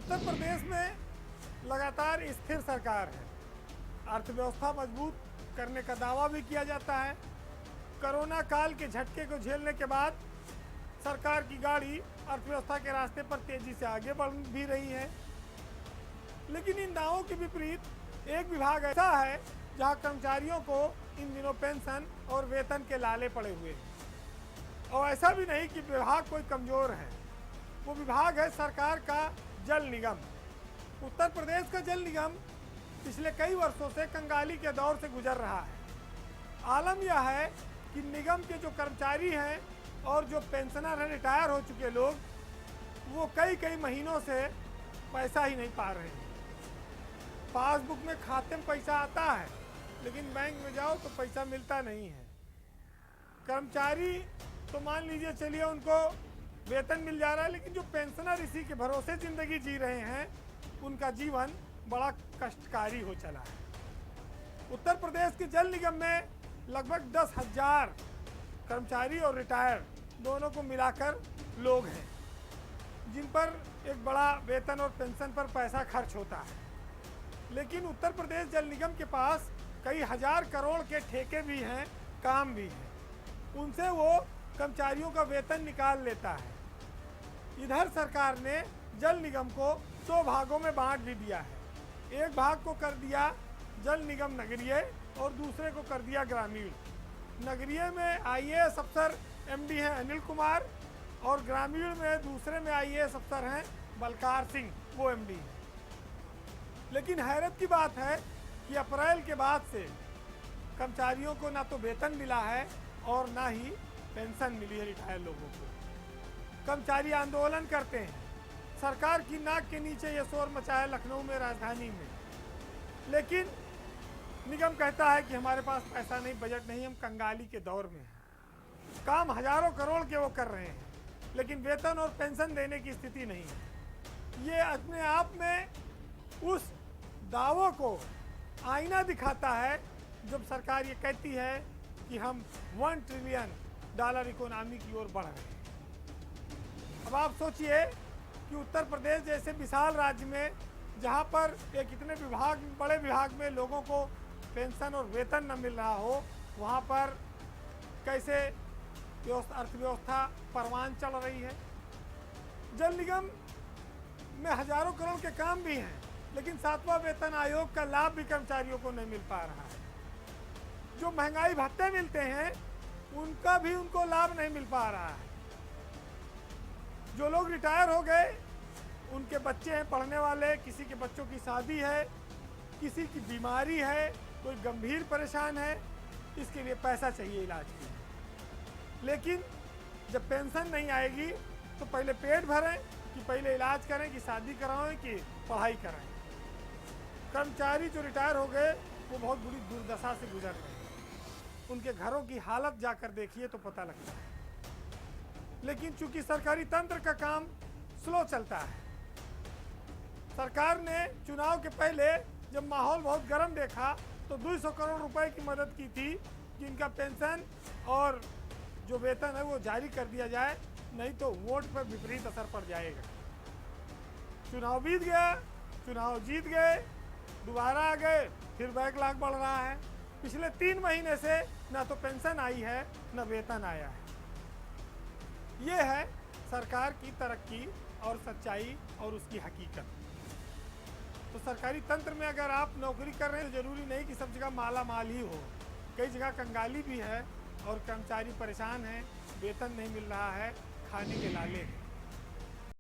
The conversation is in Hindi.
उत्तर प्रदेश में लगातार स्थिर सरकार है। अर्थव्यवस्था मजबूत करने का दावा भी किया जाता है। कोरोना काल के झटके को झेलने के बाद सरकार की गाड़ी अर्थव्यवस्था के रास्ते पर तेजी से आगे बढ़ भी रही है। लेकिन इन दावों के विपरीत एक विभाग ऐसा है जहां कर्मचारियों को इन दिनों पेंशन और वेतन के लाले पड़े हुए हैं। और ऐसा भी नहीं कि विभाग कोई कमजोर है, वो विभाग है सरकार का जल निगम। उत्तर प्रदेश का जल निगम पिछले कई वर्षों से कंगाली के दौर से गुजर रहा है। आलम यह है कि निगम के जो कर्मचारी हैं और जो पेंशनर हैं, रिटायर हो चुके लोग, वो कई महीनों से पैसा ही नहीं पा रहे हैं। पासबुक में खाते में पैसा आता है, लेकिन बैंक में जाओ तो पैसा मिलता नहीं है। कर्मचारी तो मान लीजिए चलिए उनको वेतन मिल जा रहा है, लेकिन जो पेंशनर इसी के भरोसे ज़िंदगी जी रहे हैं, उनका जीवन बड़ा कष्टकारी हो चला है। उत्तर प्रदेश के जल निगम में लगभग 10,000 कर्मचारी और रिटायर दोनों को मिलाकर लोग हैं, जिन पर एक बड़ा वेतन और पेंशन पर पैसा खर्च होता है। लेकिन उत्तर प्रदेश जल निगम के पास कई हजार करोड़ के ठेके भी हैं, काम भी हैं। उनसे वो कर्मचारियों का वेतन निकाल लेता है। इधर सरकार ने जल निगम को 2 भागों में बांट भी दिया है। एक भाग को कर दिया जल निगम नगरीय और दूसरे को कर दिया ग्रामीण। नगरीय में आईएएस अफसर एमडी हैं अनिल कुमार, और ग्रामीण में दूसरे में आईएएस अफसर हैं बलकार सिंह, वो एमडी हैं। लेकिन हैरत की बात है कि अप्रैल के बाद से कर्मचारियों को ना तो वेतन मिला है और ना ही पेंशन मिली है रिटायर लोगों को। कर्मचारी आंदोलन करते हैं, सरकार की नाक के नीचे ये शोर मचाया लखनऊ में, राजधानी में। लेकिन निगम कहता है कि हमारे पास पैसा नहीं, बजट नहीं, हम कंगाली के दौर में हैं। काम हजारों करोड़ के वो कर रहे हैं, लेकिन वेतन और पेंशन देने की स्थिति नहीं है। ये अपने आप में उस दावों को आईना दिखाता है जब सरकार ये कहती है कि हम $1 ट्रिलियन इकोनॉमी की ओर बढ़ रहे हैं। अब आप सोचिए कि उत्तर प्रदेश जैसे विशाल राज्य में, जहाँ पर एक इतने बड़े विभाग में लोगों को पेंशन और वेतन न मिल रहा हो, वहाँ पर कैसे अर्थव्यवस्था परवान चल रही है। जल निगम में हजारों करोड़ के काम भी हैं, लेकिन 7वां वेतन आयोग का लाभ भी कर्मचारियों को नहीं मिल पा रहा है। जो महंगाई भत्ते मिलते हैं उनका भी उनको लाभ नहीं मिल पा रहा है। जो लोग रिटायर हो गए, उनके बच्चे हैं पढ़ने वाले, किसी के बच्चों की शादी है, किसी की बीमारी है, कोई गंभीर परेशान है, इसके लिए पैसा चाहिए इलाज के लिए। लेकिन जब पेंशन नहीं आएगी तो पहले पेट भरें कि पहले इलाज करें, कि शादी कराएं, कि पढ़ाई कराएं। कर्मचारी जो रिटायर हो गए वो बहुत बुरी दुर्दशा से गुजर रहे हैं। उनके घरों की हालत जाकर देखिए तो पता लगता है। लेकिन चूंकि सरकारी तंत्र का काम स्लो चलता है, सरकार ने चुनाव के पहले जब माहौल बहुत गर्म देखा तो 200 करोड़ रुपए की मदद की थी कि इनका पेंशन और जो वेतन है वो जारी कर दिया जाए, नहीं तो वोट पर विपरीत असर पड़ जाएगा। चुनाव बीत गया, चुनाव जीत गए, दोबारा आ गए, फिर बैकलॉग बढ़ रहा है। पिछले 3 महीने से ना तो पेंशन आई है, ना वेतन आया है। ये है सरकार की तरक्की और सच्चाई और उसकी हकीकत। तो सरकारी तंत्र में अगर आप नौकरी कर रहे हैं तो जरूरी नहीं कि सब जगह माला माल ही हो। कई जगह कंगाली भी है और कर्मचारी परेशान हैं, वेतन नहीं मिल रहा है, खाने के लाले हैं।